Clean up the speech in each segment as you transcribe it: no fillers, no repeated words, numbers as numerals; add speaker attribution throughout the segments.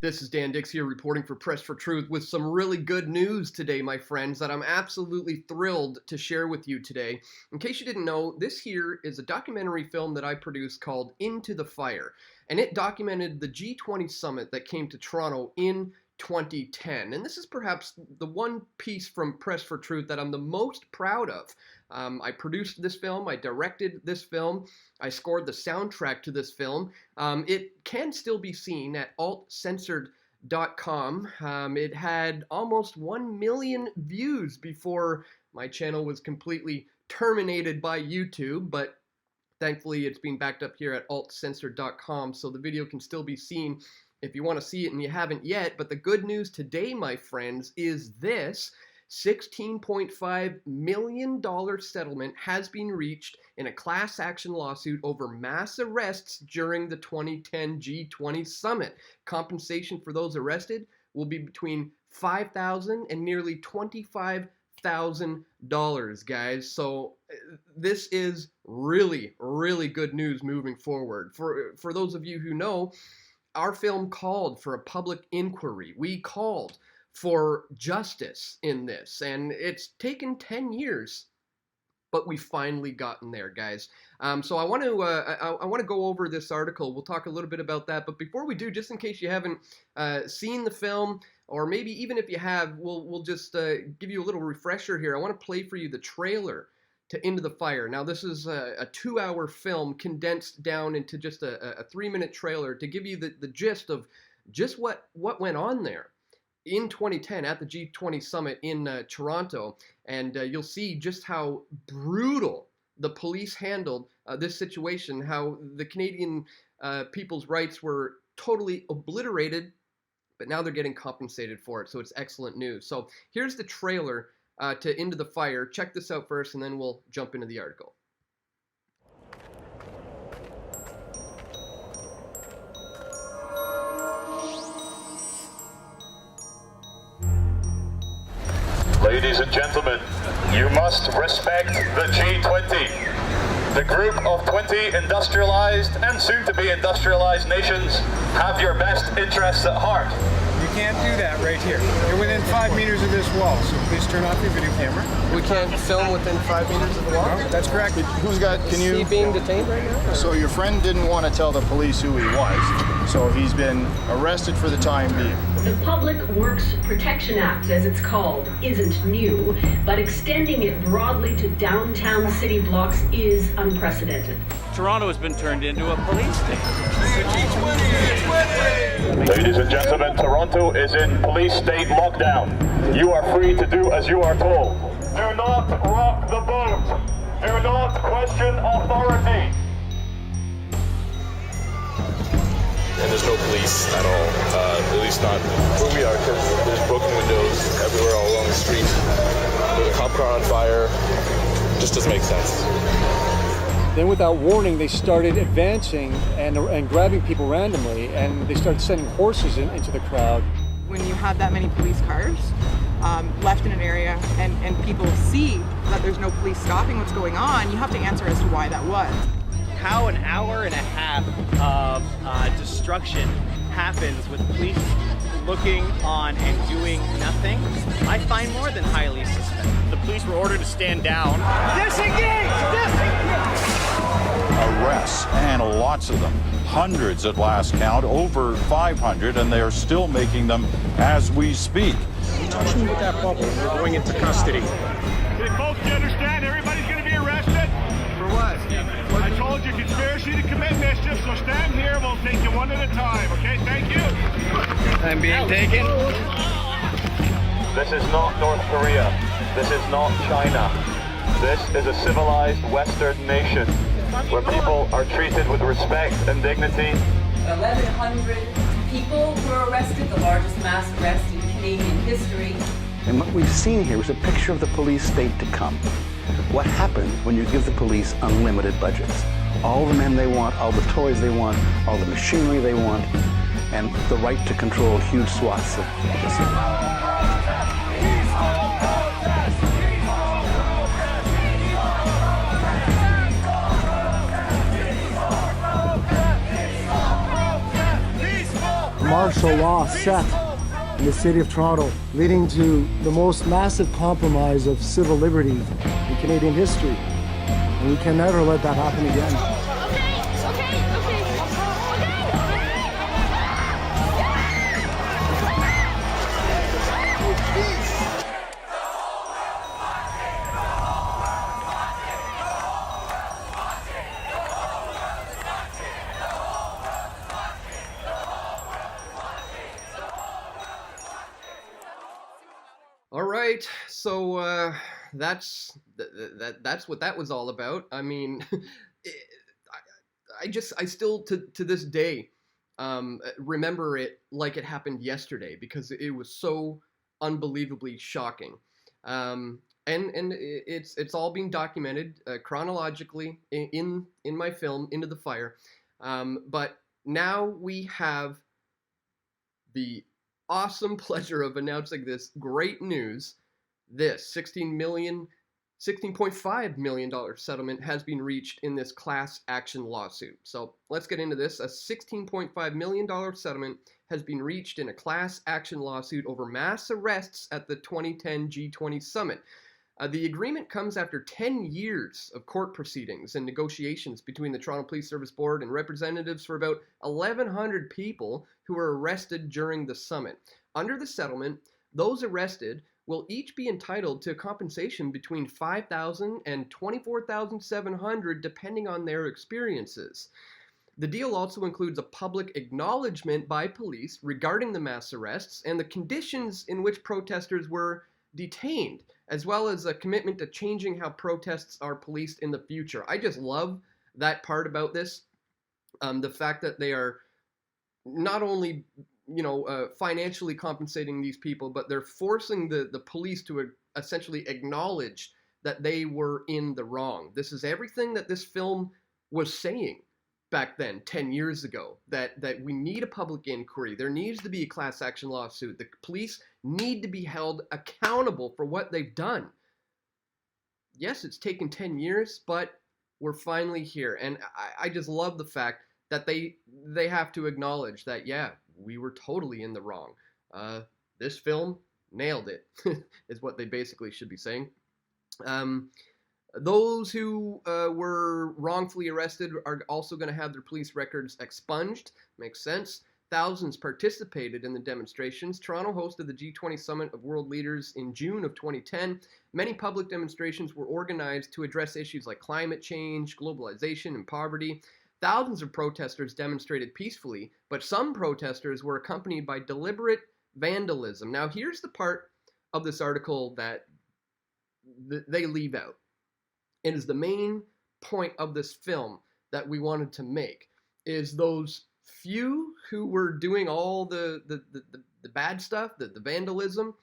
Speaker 1: This is Dan Dix here reporting for Press for Truth with some really good news today, my friends, that I'm absolutely thrilled to share with you today. In case you didn't know, this here is a documentary film that I produced called Into the Fire, and it documented the G20 summit that came to Toronto in 2010. And this is perhaps the one piece from Press for Truth that I'm the most proud of. I produced this film, I directed this film, I scored the soundtrack to this film. It can still be seen at altcensored.com. It had almost 1 million views before my channel was completely terminated by YouTube, but thankfully it's being backed up here at altcensored.com, so the video can still be seen if you want to see it and you haven't yet. But the good news today, my friends, is this. $16.5 million settlement has been reached in a class action lawsuit over mass arrests during the 2010 G20 summit. Compensation for those arrested will be between $5,000 and nearly $25,000, guys. So this is really, really good news moving forward. For those of you who know, our film called for a public inquiry. We called for justice in this, and it's taken 10 years, but we've finally gotten there, guys. So I want to go over this article. We'll talk a little bit about that, but before we do, just in case you haven't seen the film, or maybe even if you have, we'll just give you a little refresher here. I want to play for you the trailer to Into the Fire. Now, this is a 2-hour film condensed down into just a 3-minute trailer to give you the gist of just what went on there in 2010 at the G20 summit in Toronto, and you'll see just how brutal the police handled this situation, how the Canadian people's rights were totally obliterated, but now they're getting compensated for it, so it's excellent news. So here's the trailer to Into the Fire. Check this out first, and then we'll jump into the article.
Speaker 2: Ladies and gentlemen, you must respect the G20, the group of 20 industrialized and soon-to-be industrialized nations have your best interests at heart.
Speaker 3: You can't do that right here. You're within 5 meters of this wall, so please turn off your video camera.
Speaker 1: We can't film within 5 meters of the wall?
Speaker 3: No, that's correct.
Speaker 4: Who's got, can you...
Speaker 1: Is he being detained right now?
Speaker 4: So your friend didn't want to tell the police who he was, so he's been arrested for the time being.
Speaker 5: The Public Works Protection Act, as it's called, isn't new, but extending it broadly to downtown city blocks is unprecedented.
Speaker 6: Toronto has been turned into a police state.
Speaker 2: Ladies and gentlemen, Toronto is in police state lockdown. You are free to do as you are told. Do not rock the boat. Do not question authority.
Speaker 7: And there's no police at all, at least not where we are, because there's broken windows everywhere all along the street. There's a cop car on fire. Just doesn't make sense.
Speaker 8: Then without warning, they started advancing and grabbing people randomly, and they started sending horses into the crowd.
Speaker 9: When you have that many police cars left in an area and people see that there's no police stopping what's going on, you have to answer as to why that was.
Speaker 6: How an hour and a half of destruction happens with police looking on and doing nothing, I find more than highly suspect. The police were ordered to stand down. Disengage!
Speaker 10: Arrests, and lots of them. Hundreds at last count, over 500, and they are still making them as we speak.
Speaker 3: Touch me with that bubble. You're going into custody.
Speaker 2: Okay, folks, you understand everybody's going to be arrested?
Speaker 1: For what?
Speaker 2: I told you conspiracy to commit mischief, so stand here. We'll take you one at a time, okay? Thank you.
Speaker 6: I'm being taken.
Speaker 2: This is not North Korea. This is not China. This is a civilized Western nation where people are treated with respect and dignity.
Speaker 11: 1,100 people were arrested, the largest mass arrest in Canadian history.
Speaker 12: And what we've seen here is a picture of the police state to come. What happens when you give the police unlimited budgets? All the men they want, all the toys they want, all the machinery they want, and the right to control huge swaths of the city.
Speaker 13: martial law set in the city of Toronto, leading to the most massive compromise of civil liberty in Canadian history. And we can never let that happen again.
Speaker 1: All right, so that's what that was all about. I mean, I still to this day remember it like it happened yesterday because it was so unbelievably shocking. And it's all being documented chronologically in my film Into the Fire. But now we have the awesome pleasure of announcing this great news. This $16.5 million settlement has been reached in this class action lawsuit. So let's get into this. A $16.5 million settlement has been reached in a class action lawsuit over mass arrests at the 2010 G20 summit. The agreement comes after 10 years of court proceedings and negotiations between the Toronto Police Service Board and representatives for about 1,100 people who were arrested during the summit. Under the settlement, those arrested will each be entitled to compensation between $5,000 and $24,700 depending on their experiences. The deal also includes a public acknowledgement by police regarding the mass arrests and the conditions in which protesters were detained, as well as a commitment to changing how protests are policed in the future. I just love that part about this. The fact that they are not only, financially compensating these people, but they're forcing the police to essentially acknowledge that they were in the wrong. This is everything that this film was saying back then, 10 years ago, that we need a public inquiry. There needs to be a class action lawsuit. The police need to be held accountable for what they've done. Yes, it's taken 10 years, but we're finally here. And I just love the fact that they have to acknowledge that, yeah, we were totally in the wrong. This film nailed it, is what they basically should be saying. Those who were wrongfully arrested are also going to have their police records expunged. Makes sense. Thousands participated in the demonstrations. Toronto hosted the G20 Summit of World Leaders in June of 2010. Many public demonstrations were organized to address issues like climate change, globalization, and poverty. Thousands of protesters demonstrated peacefully, but some protesters were accompanied by deliberate vandalism. Now, here's the part of this article that they leave out. It is the main point of this film that we wanted to make, is those few who were doing all the bad stuff, the vandalism,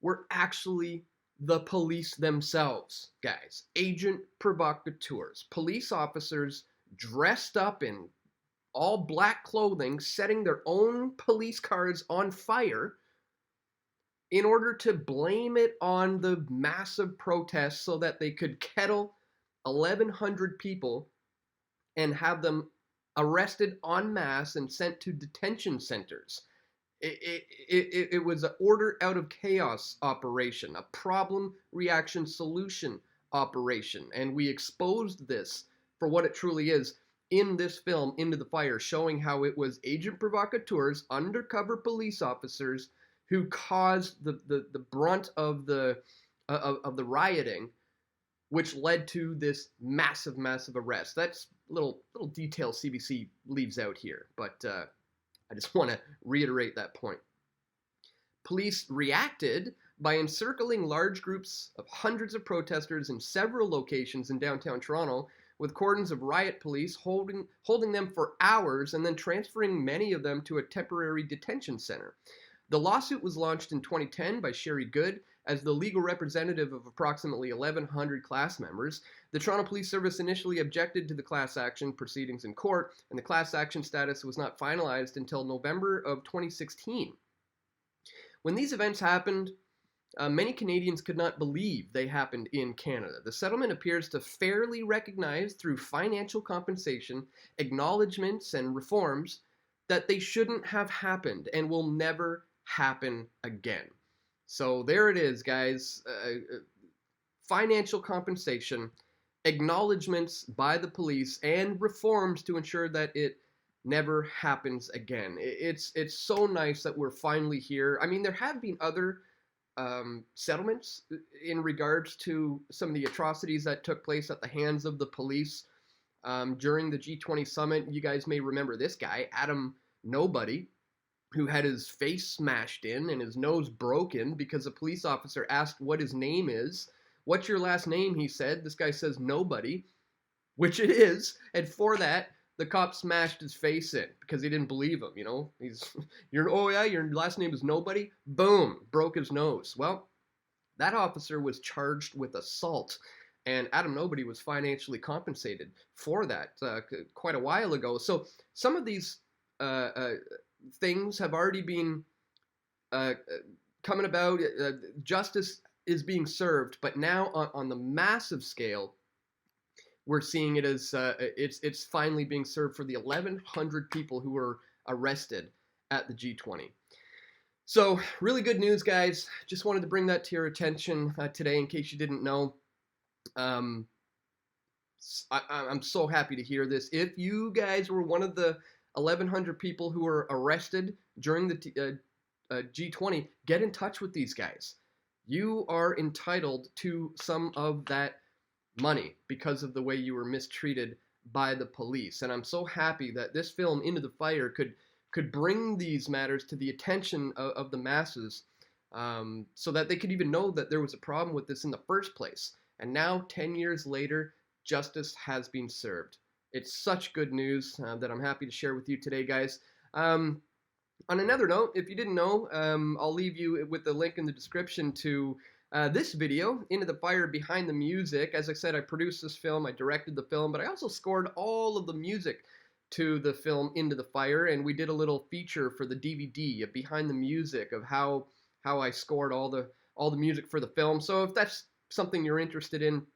Speaker 1: were actually the police themselves, guys. Agent provocateurs, police officers dressed up in all black clothing, setting their own police cars on fire in order to blame it on the massive protests so that they could kettle 1,100 people and have them arrested en masse and sent to detention centers. It was an order out of chaos operation, a problem, reaction, solution operation. And we exposed this for what it truly is in this film, Into the Fire, showing how it was agent provocateurs, undercover police officers who caused the brunt of the rioting, which led to this massive arrest. That's little detail CBC leaves out here, but I just want to reiterate that point. Police reacted by encircling large groups of hundreds of protesters in several locations in downtown Toronto, with cordons of riot police holding them for hours and then transferring many of them to a temporary detention center. The lawsuit was launched in 2010 by Sherry Good as the legal representative of approximately 1,100 class members. The Toronto Police Service initially objected to the class action proceedings in court, and the class action status was not finalized until November of 2016. When these events happened, many Canadians could not believe they happened in Canada. The settlement appears to fairly recognize, through financial compensation, acknowledgements, and reforms, that they shouldn't have happened and will never happen again. So there it is, guys. Financial compensation, acknowledgments by the police, and reforms to ensure that it never happens again. It's so nice that we're finally here. I mean, there have been other settlements in regards to some of the atrocities that took place at the hands of the police during the G20 summit. You guys may remember this guy, Adam Nobody, who had his face smashed in and his nose broken because a police officer asked what his name is. "What's your last name?" he said. This guy says Nobody, which it is, and for that, the cop smashed his face in because he didn't believe him, you know. Oh yeah, your last name is Nobody? Boom, broke his nose. Well, that officer was charged with assault, and Adam Nobody was financially compensated for that quite a while ago. So some of these things have already been coming about. Justice is being served, but now on the massive scale, we're seeing it as it's finally being served for the 1,100 people who were arrested at the G20. So really good news, guys. Just wanted to bring that to your attention today in case you didn't know. I'm so happy to hear this. If you guys were one of the 1,100 people who were arrested during the G20, get in touch with these guys. You are entitled to some of that money because of the way you were mistreated by the police. And I'm so happy that this film, Into the Fire, could bring these matters to the attention of the masses, so that they could even know that there was a problem with this in the first place. And now, 10 years later, justice has been served. It's such good news that I'm happy to share with you today, guys. On another note, if you didn't know, I'll leave you with the link in the description to this video, Into the Fire Behind the Music. As I said, I produced this film, I directed the film, but I also scored all of the music to the film Into the Fire, and we did a little feature for the DVD behind the music of how I scored all the music for the film. So if that's something you're interested in,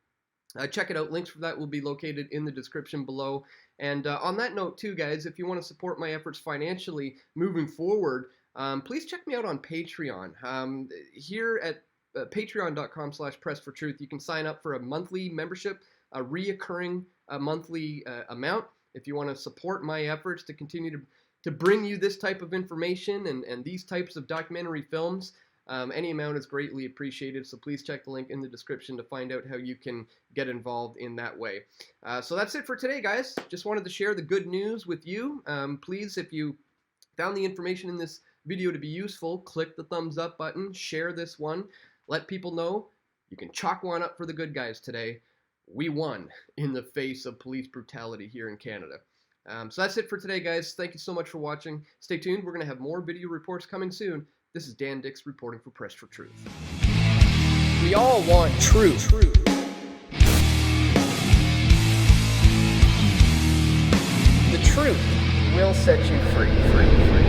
Speaker 1: check it out. Links for that will be located in the description below. And on that note too, guys, if you want to support my efforts financially moving forward, please check me out on Patreon. Here at patreon.com/pressfortruth, you can sign up for a monthly membership, a reoccurring monthly amount. If you want to support my efforts to continue to bring you this type of information and these types of documentary films, any amount is greatly appreciated. So please check the link in the description to find out how you can get involved in that way. So that's it for today, guys. Just wanted to share the good news with you. Please, if you found the information in this video to be useful, click the thumbs up button, share this one, let people know. You can chalk one up for the good guys today. We won in the face of police brutality here in Canada. So that's it for today, guys. Thank you so much for watching. Stay tuned. We're going to have more video reports coming soon. This is Dan Dix reporting for Press for Truth. We all want truth. The truth will set you free.